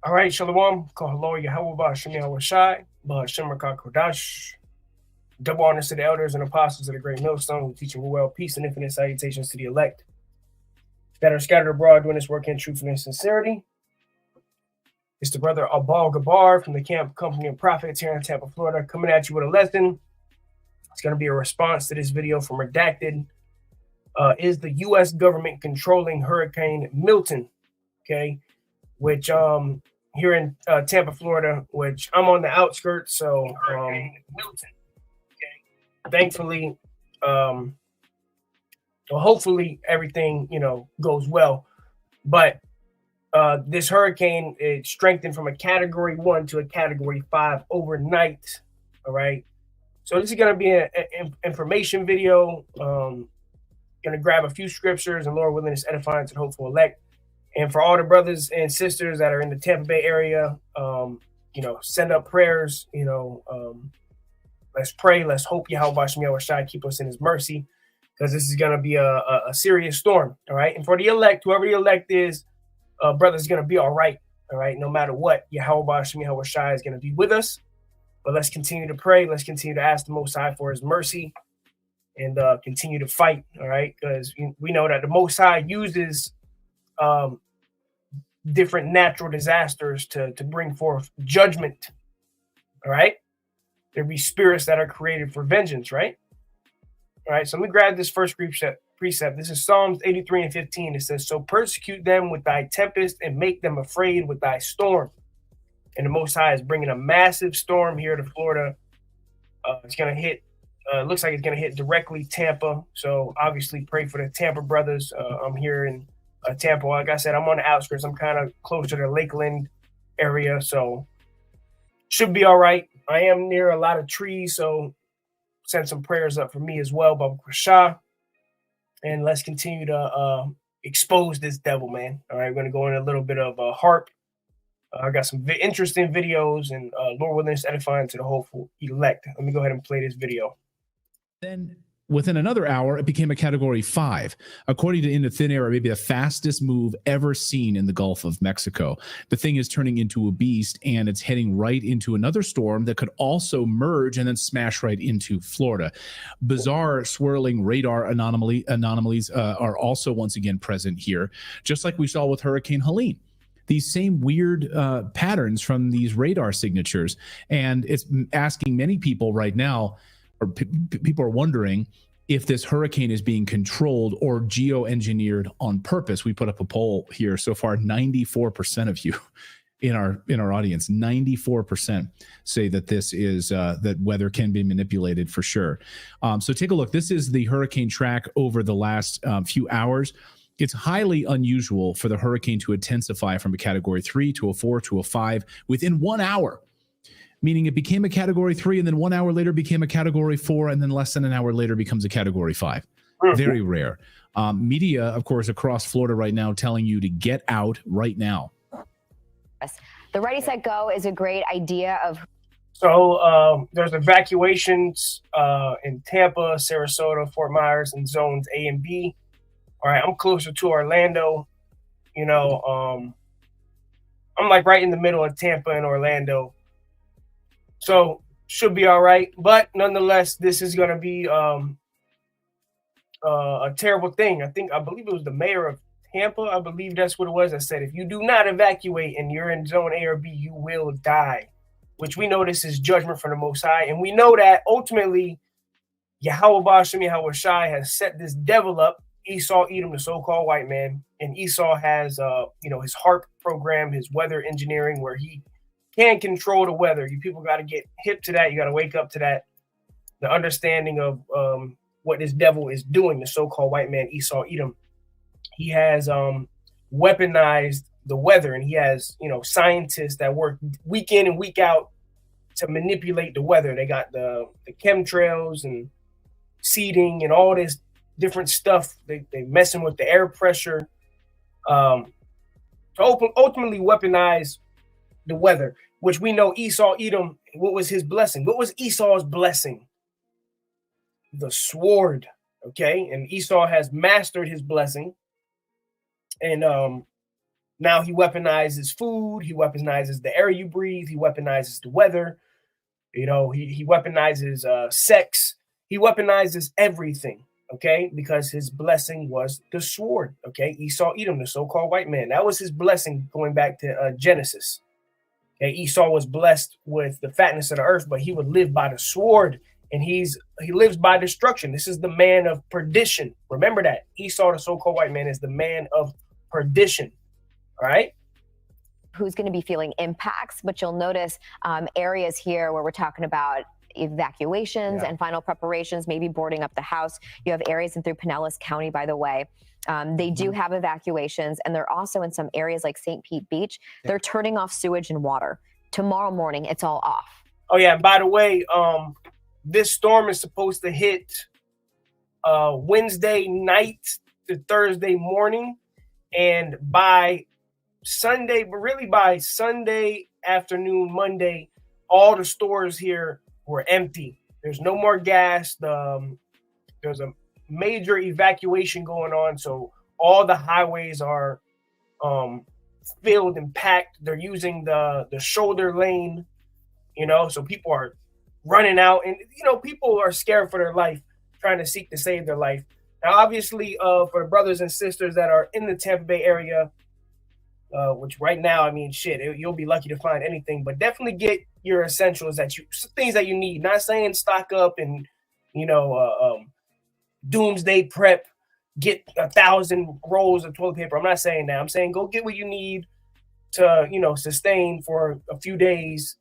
All right, Shalom, Kohalo, Yahweh, Shemi Awashai, Bahashemaka Kodash. Double honors to the elders and apostles of the great millstone who teach you well, peace and infinite salutations to the elect that are scattered abroad doing this work in truth and sincerity. It's the brother Abal Gabar from the Camp Company of Prophets here in Tampa, Florida, coming at you with a lesson. It's going to be a response to this video from Redacted. Is the U.S. government controlling Hurricane Milton? Okay, which here in Tampa, Florida, which I'm on the outskirts, so Milton. Okay. Thankfully, well, hopefully everything goes well, but this hurricane, it strengthened from a Category 1 to a Category 5 overnight. All right, so this is going to be an information video. Going to grab a few scriptures and Lord willing is edifying to the hopeful elect. And for all the brothers and sisters that are in the Tampa Bay area, send up prayers. Let's pray. Let's hope Yahweh Shai keep us in his mercy, because this is going to be a serious storm. All right. And for the elect, whoever the elect is, brother's going to be all right. All right. No matter what, Yahweh Shai is going to be with us. But let's continue to pray. Let's continue to ask the Most High for his mercy and continue to fight. All right. Because we know that the Most High uses different natural disasters to bring forth judgment. All right. There be spirits that are created for vengeance, right? All right. So let me grab this first precept. This is Psalms 83:15. It says, "So persecute them with thy tempest and make them afraid with thy storm." And the Most High is bringing a massive storm here to Florida. It's going to hit, looks like it's going to hit directly Tampa. So obviously pray for the Tampa brothers. I'm here in Tampa. Like I said, I'm on the outskirts. I'm kind of closer to Lakeland area, so should be all right. I am near a lot of trees, so send some prayers up for me as well, Baba Krishah. And let's continue to expose this devil, man. All right, we're going to go in a little bit of harp. I got some interesting videos, and Lord willing is edifying to the hopeful elect. Let me go ahead and play this video. Then within another hour, it became a Category 5. According to Into Thin Air, maybe the fastest move ever seen in the Gulf of Mexico. The thing is turning into a beast, and it's heading right into another storm that could also merge and then smash right into Florida. Bizarre swirling radar anomalies are also once again present here, just like we saw with Hurricane Helene. These same weird patterns from these radar signatures. And it's asking many people right now, or people are wondering if this hurricane is being controlled or geoengineered on purpose. We put up a poll here so far. 94% of you in our audience, 94% say that this is that weather can be manipulated for sure. So take a look. This is the hurricane track over the last few hours. It's highly unusual for the hurricane to intensify from a Category 3 to a 4 to a 5 within 1 hour. Meaning it became a Category 3 and then 1 hour later became a Category 4 and then less than an hour later becomes a Category 5. Very rare. Media, of course, across Florida right now telling you to get out right now. The Ready, Set, Go is a great idea of... So there's evacuations in Tampa, Sarasota, Fort Myers, and zones A and B. All right, I'm closer to Orlando. I'm like right in the middle of Tampa and Orlando. So should be all right. But nonetheless, this is going to be a terrible thing. I believe it was the mayor of Tampa. I believe that's what it was. I said, if you do not evacuate and you're in zone A or B, you will die, which we know this is judgment from the Most High. And we know that ultimately Yahweh Shai has set this devil up, Esau, Edom, the so-called white man. And Esau has, his HARP program, his weather engineering, where he can control the weather. You people got to get hip to that. You got to wake up to that. The understanding of what this devil is doing, the so-called white man, Esau, Edom. He has weaponized the weather, and he has, scientists that work week in and week out to manipulate the weather. They got the chemtrails and seeding and all this different stuff. They messing with the air pressure to ultimately weaponize the weather, which we know Esau, Edom, what was his blessing? What was Esau's blessing? The sword, okay? And Esau has mastered his blessing. And Now he weaponizes food. He weaponizes the air you breathe. He weaponizes the weather. You know, he weaponizes sex. He weaponizes everything, okay? Because his blessing was the sword, okay? Esau, Edom, the so-called white man. That was his blessing going back to Genesis. Okay, Esau was blessed with the fatness of the earth, but he would live by the sword, and he lives by destruction. This is the man of perdition. Remember that. Esau, the so-called white man, is the man of perdition, all right? Who's going to be feeling impacts, but you'll notice areas here where we're talking about evacuations and final preparations, maybe boarding up the house. You have areas in through Pinellas County, by the way. They do have evacuations, and they're also in some areas like St. Pete Beach. They're turning off sewage and water. Tomorrow morning, it's all off. Oh, yeah. And by the way, this storm is supposed to hit Wednesday night to Thursday morning. And by Sunday, but really by Sunday afternoon, Monday, all the stores here were empty. There's no more gas. There's a major evacuation going on, so all the highways are filled and packed. They're using the shoulder lane, you know, so people are running out, and you know, people are scared for their life, trying to seek to save their life. Now, obviously, for the brothers and sisters that are in the Tampa Bay area, which right now, I mean, shit, you'll be lucky to find anything, but definitely get your essentials, things that you need. Not saying stock up and, you know, doomsday prep, get 1,000 rolls of toilet paper. I'm not saying that. I'm saying go get what you need to, you know, sustain for a few days,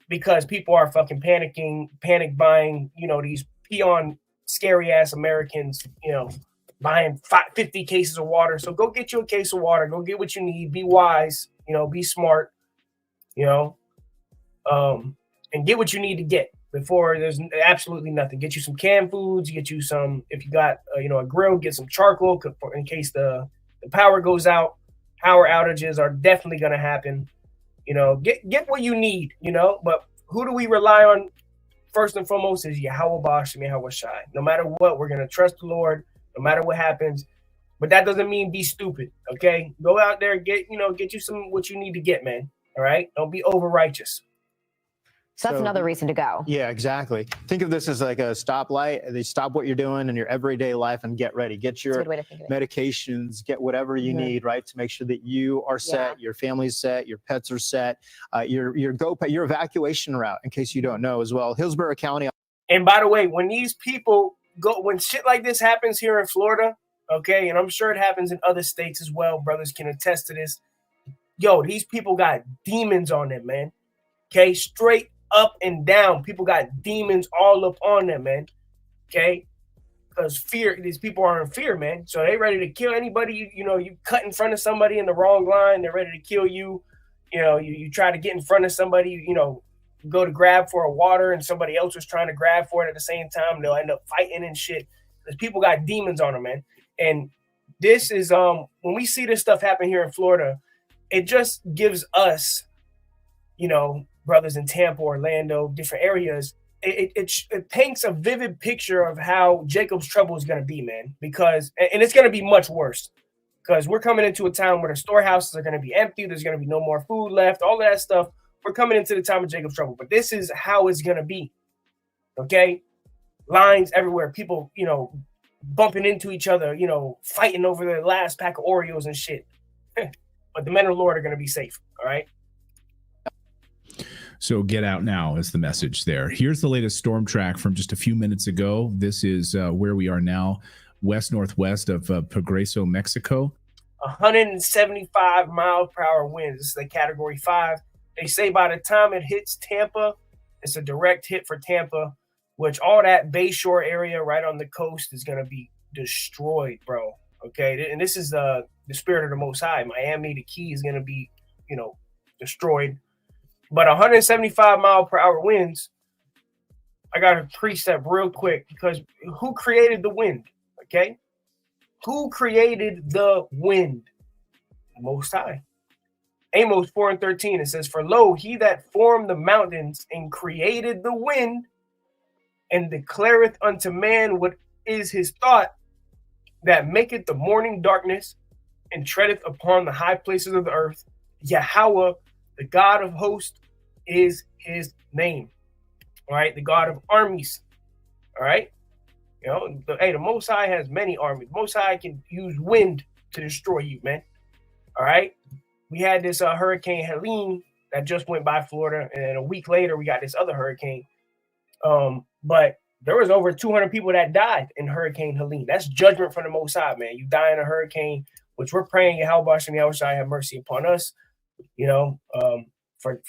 because people are fucking panic buying, you know, these peon scary ass Americans, you know, buying 50 cases of water. So go get you a case of water. Go get what you need. Be wise, you know, be smart, you know, and get what you need to get before there's absolutely nothing. Get you some canned foods. Get you some, if you got, you know, a grill, get some charcoal in case the power goes out. Power outages are definitely going to happen. You know, get what you need, you know, but who do we rely on? First and foremost is Yahweh Bashem, Yahweh Shai. No matter what, we're going to trust the Lord, no matter what happens. But that doesn't mean be stupid, okay? Go out there, get you some what you need to get, man. All right? Don't be over righteous. So that's another reason to go. Yeah, exactly. Think of this as like a stoplight. They stop what you're doing in your everyday life and get ready. Get your medications, get whatever you need, right, to make sure that you are set, your family's set, your pets are set, your evacuation route, in case you don't know as well. Hillsborough County. And by the way, when these people when shit like this happens here in Florida, okay, and I'm sure it happens in other states as well, brothers can attest to this. Yo, these people got demons on them, man. Okay, straight up and down. People got demons all up on them, man. Okay? Because these people are in fear, man. So they ready to kill anybody. You know, you cut in front of somebody in the wrong line, they're ready to kill you. You know, you try to get in front of somebody, you know, go to grab for a water and somebody else was trying to grab for it at the same time. They'll end up fighting and shit. Because people got demons on them, man. And this is when we see this stuff happen here in Florida, it just gives us, you know, brothers in Tampa, Orlando, different areas, it paints a vivid picture of how Jacob's trouble is going to be, man, because, and it's going to be much worse, because we're coming into a time where the storehouses are going to be empty. There's going to be no more food left, all of that stuff. We're coming into the time of Jacob's trouble, but this is how it's going to be. Okay. Lines everywhere. People, you know, bumping into each other, you know, fighting over the last pack of Oreos and shit. But the men of the Lord are going to be safe. All right. So get out now is the message there. Here's the latest storm track from just a few minutes ago. This is where we are now, west-northwest of Progreso, Mexico. 175 miles per hour winds. This is a Category 5. They say by the time it hits Tampa, it's a direct hit for Tampa, which all that Bayshore area right on the coast is going to be destroyed, bro. Okay, and this is the spirit of the Most High. Miami, the Key is going to be, you know, destroyed. But 175 mile per hour winds, I got a precept real quick, because who created the wind? Okay? Who created the wind? The Most High. Amos 4:13, it says, "For lo, he that formed the mountains and created the wind, and declareth unto man what is his thought, that maketh the morning darkness and treadeth upon the high places of the earth. Yahweh, the God of hosts, is his name. All right, the God of armies. All right, the Most High has many armies. Most High can use wind to destroy you, man. All right, we had this Hurricane Helene that just went by Florida, and a week later we got this other hurricane. But there was over 200 people that died in Hurricane Helene. That's judgment from the Most High, man. You die in a hurricane, which we're praying Yahweh have mercy upon us. For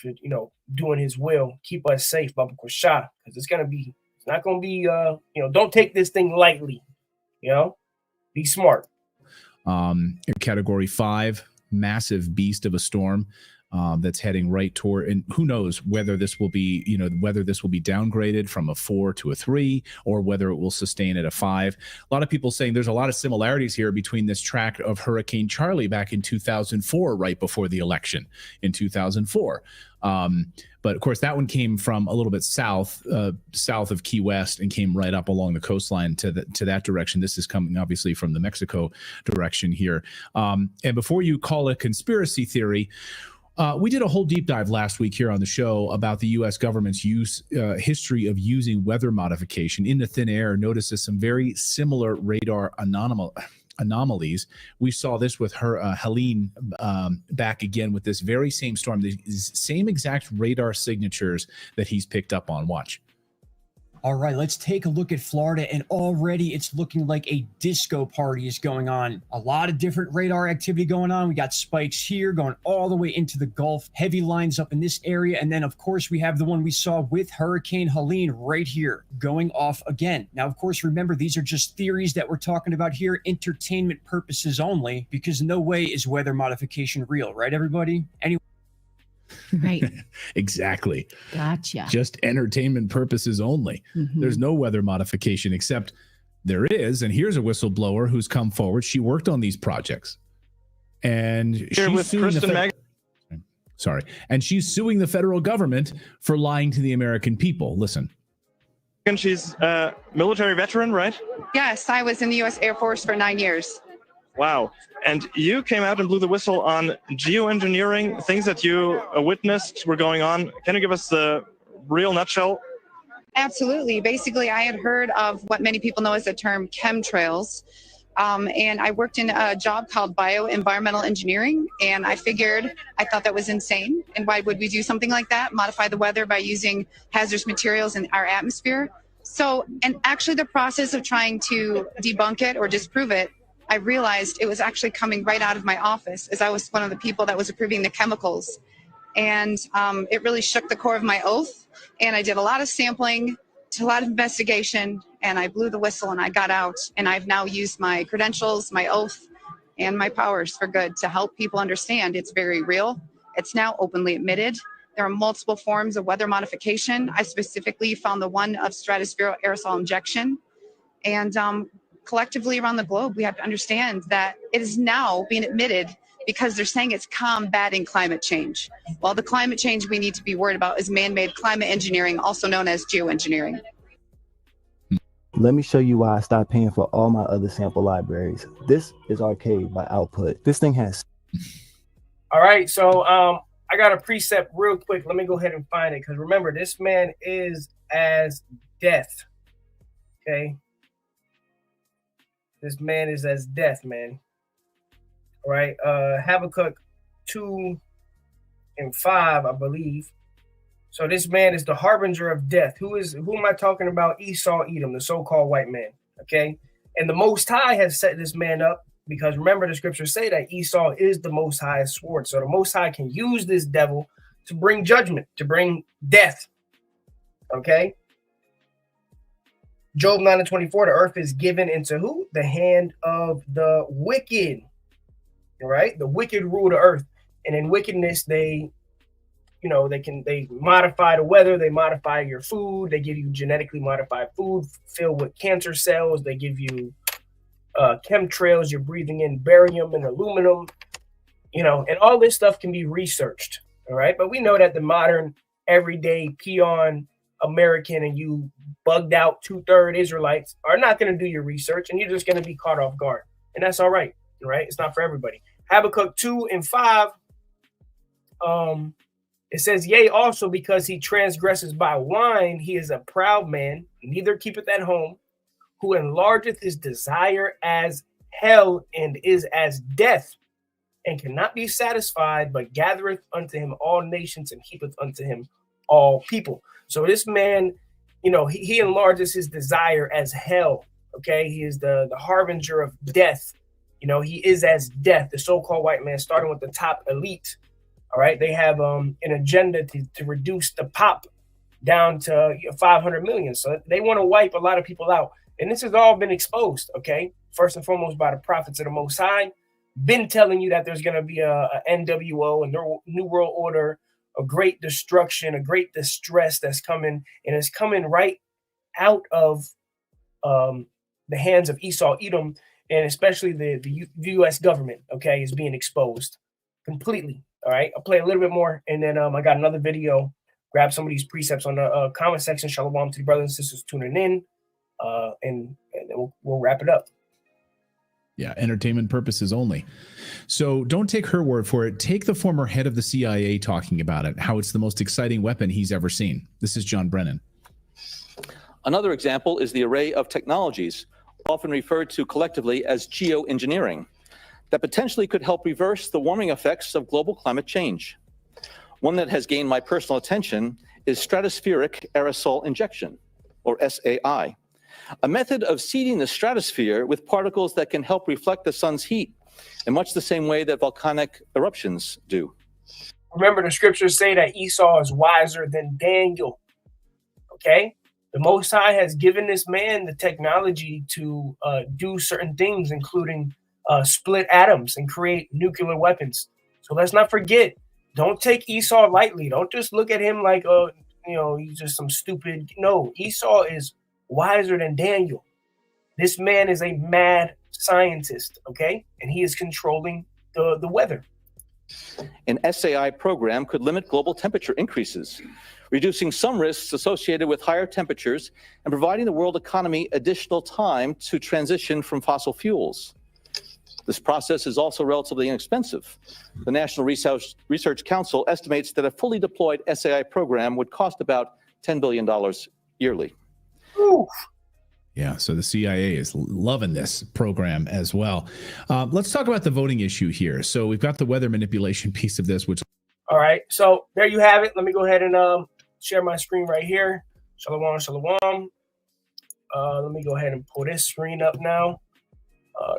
doing His will, keep us safe, Baba Kusha, because it's not gonna be don't take this thing lightly. Be smart. Category 5, massive beast of a storm. That's heading right toward, and who knows whether this will be, downgraded from a 4 to a 3, or whether it will sustain at a 5. A lot of people saying there's a lot of similarities here between this track of Hurricane Charlie back in 2004, right before the election in 2004. But of course, that one came from a little bit south of Key West and came right up along the coastline to that direction. This is coming obviously from the Mexico direction here. And before you call it conspiracy theory, we did a whole deep dive last week here on the show about the U.S. government's history of using weather modification in the thin air. Notices some very similar radar anomalies. We saw this with Helene back again with this very same storm, the same exact radar signatures that he's picked up on. Watch. All right, let's take a look at Florida, and already it's looking like a disco party is going on. A lot of different radar activity going on. We got spikes here going all the way into the Gulf, heavy lines up in this area, and then, of course, we have the one we saw with Hurricane Helene right here going off again. Now, of course, remember, these are just theories that we're talking about here, entertainment purposes only, because no way is weather modification real, right, everybody? Anyway. Right. Exactly. Gotcha. Just entertainment purposes only. Mm-hmm. There's no weather modification, except there is. And here's a whistleblower who's come forward. She worked on these projects. And she's suing And she's suing the federal government for lying to the American people. Listen. And she's a military veteran, right? Yes, I was in the U.S. Air Force for 9 years. Wow. And you came out and blew the whistle on geoengineering, things that you witnessed were going on. Can you give us the real nutshell? Absolutely. Basically, I had heard of what many people know as the term chemtrails. And I worked in a job called bioenvironmental engineering. And I thought that was insane. And why would we do something like that? Modify the weather by using hazardous materials in our atmosphere. So, and actually the process of trying to debunk it or disprove it, I realized it was actually coming right out of my office, as I was one of the people that was approving the chemicals. And it really shook the core of my oath. And I did a lot of sampling, a lot of investigation, and I blew the whistle and I got out. And I've now used my credentials, my oath, and my powers for good to help people understand it's very real. It's now openly admitted. There are multiple forms of weather modification. I specifically found the one of stratospheric aerosol injection. And collectively around the globe, we have to understand that it is now being admitted because they're saying it's combating climate change. Well, the climate change we need to be worried about is man-made climate engineering, also known as geoengineering. Let me show you why I stopped paying for all my other sample libraries. This is Arcade by Output. This thing has... All right, so I got a precept real quick. Let me go ahead and find it, because remember, this man is as death, okay? This man is as death, man. All right. Habakkuk 2 and 5, I believe. So this man is the harbinger of death. Who am I talking about? Esau, Edom, the so-called white man. Okay. And the Most High has set this man up, because remember the scriptures say that Esau is the Most High's sword. So the Most High can use this devil to bring judgment, to bring death. Okay. Job 9:24, the earth is given into who? The hand of the wicked. All right? The wicked rule the earth. And in wickedness, they modify the weather, they modify your food, they give you genetically modified food filled with cancer cells, they give you chemtrails, you're breathing in barium and aluminum, and all this stuff can be researched. All right. But we know that the modern everyday peon American and you bugged out 2/3 Israelites are not going to do your research, and you're just going to be caught off guard. And that's all right. right? It's not for everybody. Habakkuk 2:5. It says, yea, also because he transgresses by wine, he is a proud man, neither keepeth at home, who enlargeth his desire as hell and is as death, and cannot be satisfied, but gathereth unto him all nations and keepeth unto him all people. So this man, he enlarges his desire as hell. Okay, he is the harbinger of death. He is as death, the so-called white man, starting with the top elite. All right, they have an agenda to reduce the pop down to 500 million. So they want to wipe a lot of people out. And this has all been exposed, okay? First and foremost by the prophets of the Most High. Been telling you that there's going to be a NWO, a New World Order, a great destruction, a great distress that's coming. And it's coming right out of the hands of Esau, Edom, and especially the U.S. government, okay, is being exposed completely. All right, I'll play a little bit more, and then I got another video. Grab some of these precepts on the comment section. Shalom to the brothers and sisters tuning in, and we'll wrap it up. Yeah, entertainment purposes only. So don't take her word for it. Take the former head of the CIA talking about it, how it's the most exciting weapon he's ever seen. This is John Brennan. Another example is the array of technologies, often referred to collectively as geoengineering, that potentially could help reverse the warming effects of global climate change. One that has gained my personal attention is stratospheric aerosol injection, or SAI, a method of seeding the stratosphere with particles that can help reflect the sun's heat in much the same way that volcanic eruptions do. Remember, the scriptures say that Esau is wiser than Daniel, okay? The Most High has given this man the technology to do certain things, including split atoms and create nuclear weapons. So let's not forget, don't take Esau lightly. Don't just look at him like, he's just some stupid. No, Esau is wiser than Daniel. This man is a mad scientist, okay? And he is controlling the weather. An SAI program could limit global temperature increases, reducing some risks associated with higher temperatures and providing the world economy additional time to transition from fossil fuels. This process is also relatively inexpensive. The National Research Council estimates that a fully deployed SAI program would cost about $10 billion yearly. Ooh. Yeah, so the CIA is loving this program as well. Let's talk about the voting issue here. So we've got the weather manipulation piece of this, which... All right, so there you have it. Let me go ahead and share my screen right here. Shalom, shalom. Let me go ahead and pull this screen up now.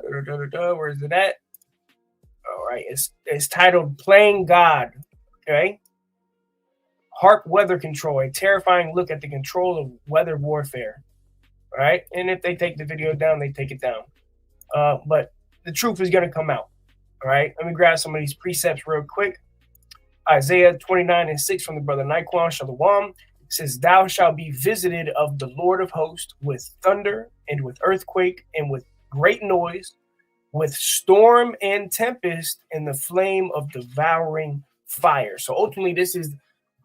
Where is it at? All right, it's titled Playing God, okay? Harp Weather Control, a terrifying look at the control of weather warfare. All right, and if they take the video down, they take it down. But the truth is going to come out. All right, let me grab some of these precepts real quick. Isaiah 29:6 from the brother Naquan Shalom. It says, thou shalt be visited of the Lord of hosts with thunder and with earthquake and with great noise, with storm and tempest and the flame of devouring fire. So ultimately, this is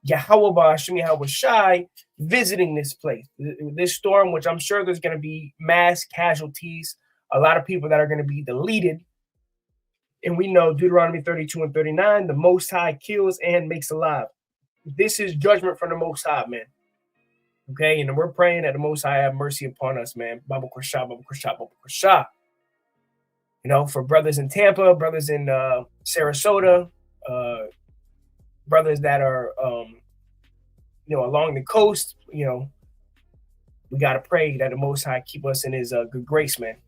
Yahweh Ba'Shem Yahweh Shai visiting this place, this storm, which I'm sure there's going to be mass casualties, a lot of people that are going to be deleted. And we know Deuteronomy 32:39, the Most High kills and makes alive. This is judgment from the Most High, man. Okay, and we're praying that the Most High have mercy upon us, man. Baba Krishah, Baba Krishah, Baba Krishah. For brothers in Tampa, brothers in Sarasota, brothers that are, along the coast, we got to pray that the Most High keep us in his good grace, man.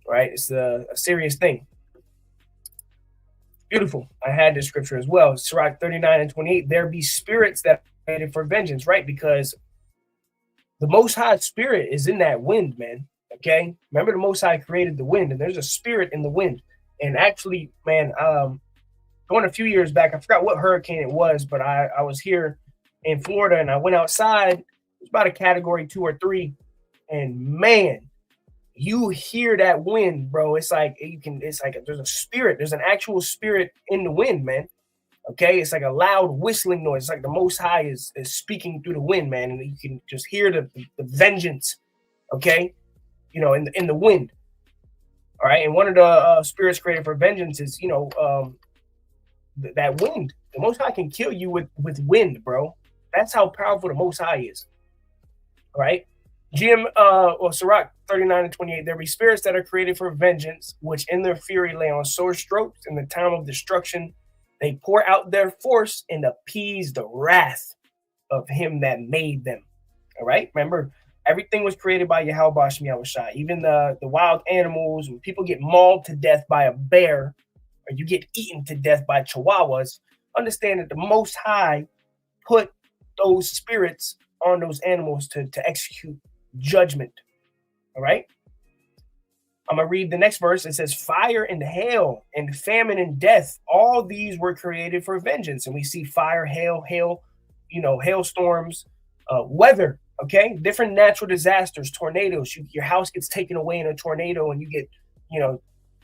Right? It's a serious thing. Beautiful. I had this scripture as well. Sirach 39:28. There be spirits that are created for vengeance, right? Because the Most High spirit is in that wind, man. Okay? Remember, the Most High created the wind, and there's a spirit in the wind. And actually, man, going a few years back, I forgot what hurricane it was, but I was here in Florida, and I went outside. It was about a category 2 or 3, and man, you hear that wind, bro. It's like there's a spirit. There's an actual spirit in the wind, man. Okay, it's like a loud whistling noise. It's like the Most High is speaking through the wind, man, and you can just hear the vengeance. Okay, in the wind. All right, and one of the spirits created for vengeance is, that wind. The Most High can kill you with wind, bro. That's how powerful the Most High is. All right. Sirach 39 and 28. There be spirits that are created for vengeance, which in their fury lay on sore strokes. In the time of destruction, they pour out their force and appease the wrath of him that made them. All right. Remember, everything was created by Yahweh Shem Yahushai. Even the wild animals, when people get mauled to death by a bear, or you get eaten to death by chihuahuas, understand that the Most High put those spirits on those animals to execute judgment. All right. I'm going to read the next verse. It says, fire and hail and famine and death, all these were created for vengeance. And we see fire, hail, hailstorms, weather. Okay. Different natural disasters, tornadoes. Your house gets taken away in a tornado and you get,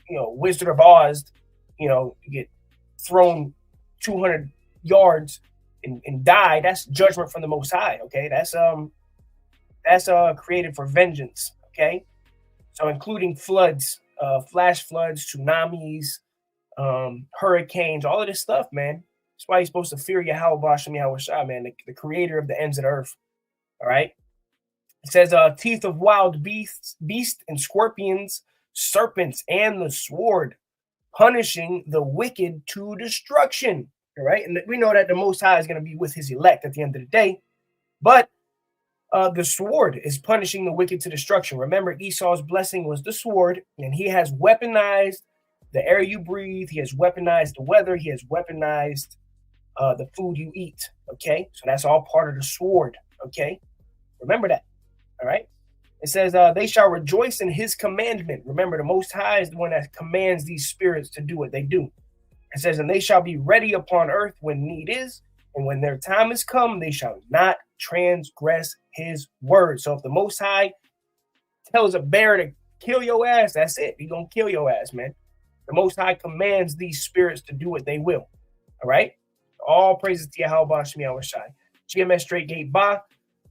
Wizard of Oz, you get thrown 200 yards and die. That's judgment from the Most High. Okay. That's created for vengeance. Okay. So including floods, flash floods, tsunamis, hurricanes, all of this stuff, man. That's why you're supposed to fear Yahweh Shem Yahushua, man, the creator of the ends of the earth. All right. It says, teeth of wild beasts and scorpions, serpents, and the sword, punishing the wicked to destruction. All right. And we know that the Most High is going to be with his elect at the end of the day. But the sword is punishing the wicked to destruction. Remember, Esau's blessing was the sword, and he has weaponized the air you breathe. He has weaponized the weather. He has weaponized the food you eat. Okay. So that's all part of the sword. Okay. Remember that. All right. It says, they shall rejoice in his commandment. Remember, the Most High is the one that commands these spirits to do what they do. It says, and they shall be ready upon earth when need is, and when their time is come, they shall not transgress his word. So if the Most High tells a bear to kill your ass, that's it. He's going to kill your ass, man. The Most High commands these spirits to do what they will. All right. All praises to Yahweh Shem Yahushai. GMS Straight Gate Ba.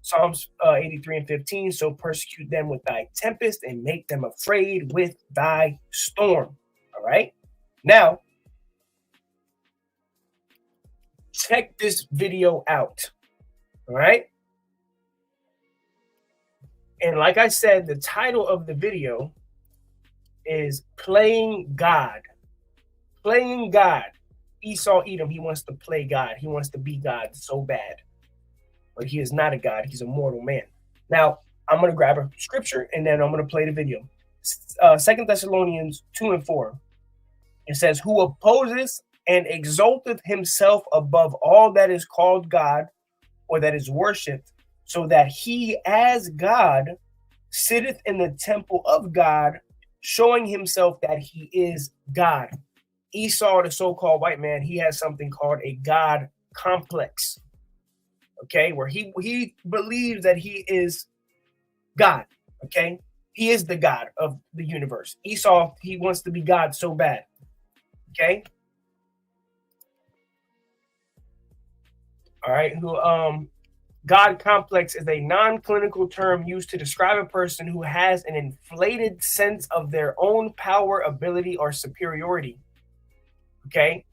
Psalms 83 and 15. So persecute them with thy tempest and make them afraid with thy storm. All right. Now, check this video out. All right. And like I said, the title of the video is Playing God. Playing God. Esau Edom, he wants to play God. He wants to be God so bad. But he is not a God. He's a mortal man. Now, I'm going to grab a scripture and then I'm going to play the video. 2 Thessalonians 2 and 4. It says, who opposes and exalteth himself above all that is called God or that is worshipped, so that he as God sitteth in the temple of God, showing himself that he is God. Esau, the so-called white man, he has something called a God complex. Okay, where he believes that he is God. Okay, he is the God of the universe. Esau, he wants to be God so bad. Okay. All right. God complex is a non-clinical term used to describe a person who has an inflated sense of their own power, ability, or superiority. Okay.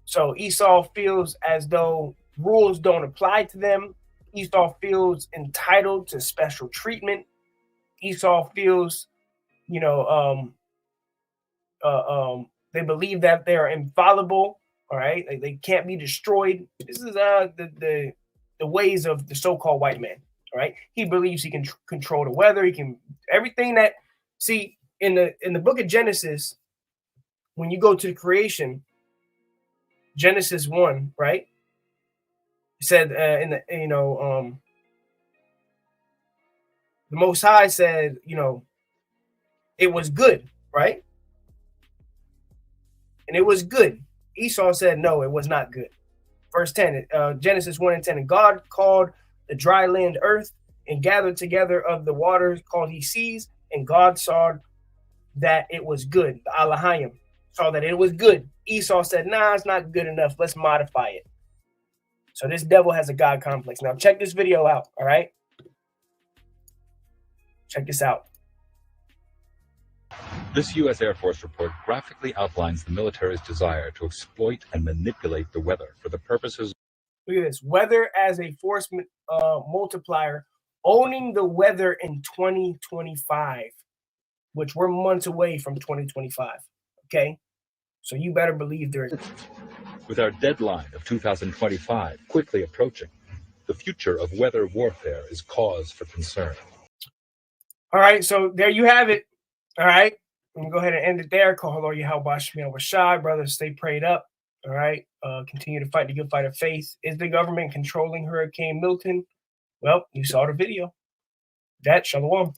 So Esau feels as though rules don't apply to them. Esau feels entitled to special treatment. Esau feels, they believe that they are infallible. All right, they can't be destroyed. This is the ways of the so-called white man. All right, he believes he can control the weather. He can everything that. See, in the book of Genesis, when you go to the creation, Genesis 1, right? It said the Most High said, it was good, right? And it was good. Esau said, no, it was not good. Verse 10, Genesis 1 and 10, and God called the dry land earth and gathered together of the waters called he seas, and God saw that it was good. The Elohim saw that it was good. Esau said, nah, it's not good enough. Let's modify it. So this devil has a God complex. Now check this video out, all right? Check this out. This U.S. Air Force report graphically outlines the military's desire to exploit and manipulate the weather for the purposes. Look at this. Weather as a force multiplier, owning the weather in 2025, which we're months away from 2025. Okay? So you better believe there is. With our deadline of 2025 quickly approaching, the future of weather warfare is cause for concern. All right, so there you have it. All right, I'm gonna go ahead and end it there. Call Lord Yahweh Shemel Rashad, brothers. Stay prayed up. All right, continue to fight the good fight of faith. Is the government controlling Hurricane Milton? Well, you saw the video. That shalom.